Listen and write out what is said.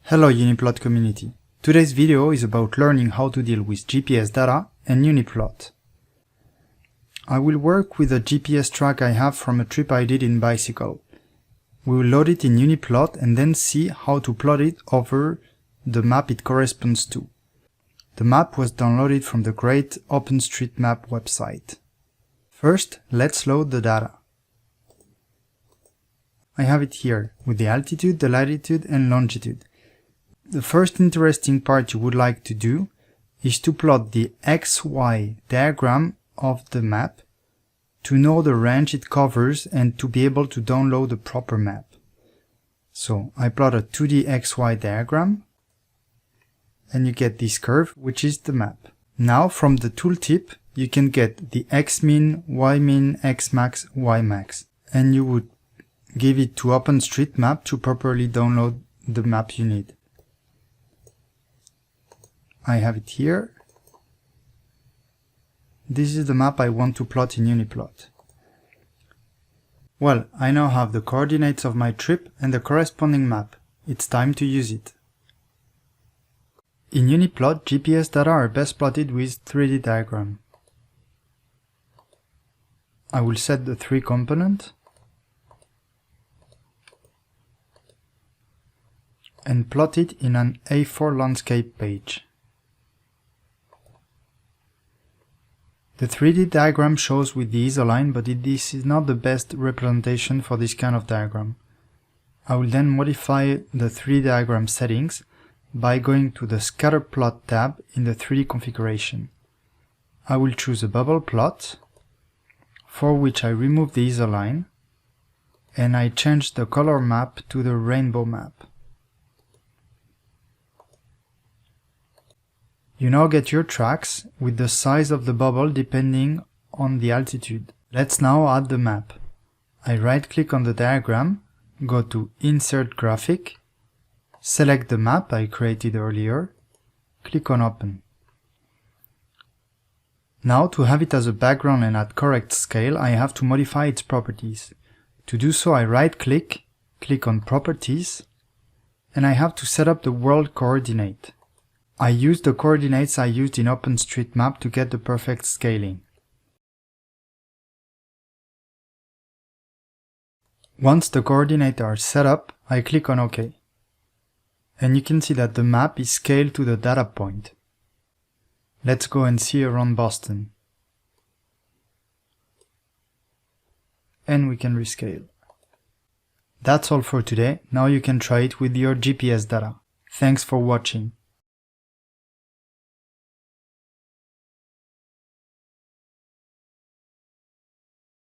Hello UniPlot community. Today's video is about learning how to deal with GPS data and UniPlot. I will work with a GPS track I have from a trip I did in bicycle. We will load it in UniPlot and then see how to plot it over the map it corresponds to. The map was downloaded from the great OpenStreetMap website. First, let's load the data. I have it here, with the altitude, the latitude and longitude. The first interesting part you would like to do is to plot the XY diagram of the map to know the range it covers and to be able to download the proper map. So I plot a 2D XY diagram and you get this curve, which is the map. Now from the tooltip you can get the X-min, Y-min, X-max, Y-max, and you would give it to OpenStreetMap to properly download the map you need. I have it here. This is the map I want to plot in UniPlot. Well, I now have the coordinates of my trip and the corresponding map. It's time to use it. In UniPlot, GPS data are best plotted with 3D diagram. I will set the 3 component and plot it in an A4 landscape page. The 3D diagram shows with the isoline, but this is not the best representation for this kind of diagram. I will then modify the 3D diagram settings by going to the Scatter Plot tab in the 3D configuration. I will choose a bubble plot, for which I remove the isoline, and I change the color map to the rainbow map. You now get your tracks with the size of the bubble depending on the altitude. Let's now add the map. I right-click on the diagram, go to Insert Graphic, select the map I created earlier, click on Open. Now to have it as a background and at correct scale, I have to modify its properties. To do so, I right-click, click on Properties, and I have to set up the world coordinate. I use the coordinates I used in OpenStreetMap to get the perfect scaling. Once the coordinates are set up, I click on OK. And you can see that the map is scaled to the data point. Let's go and see around Boston. And we can rescale. That's all for today. Now you can try it with your GPS data. Thanks for watching.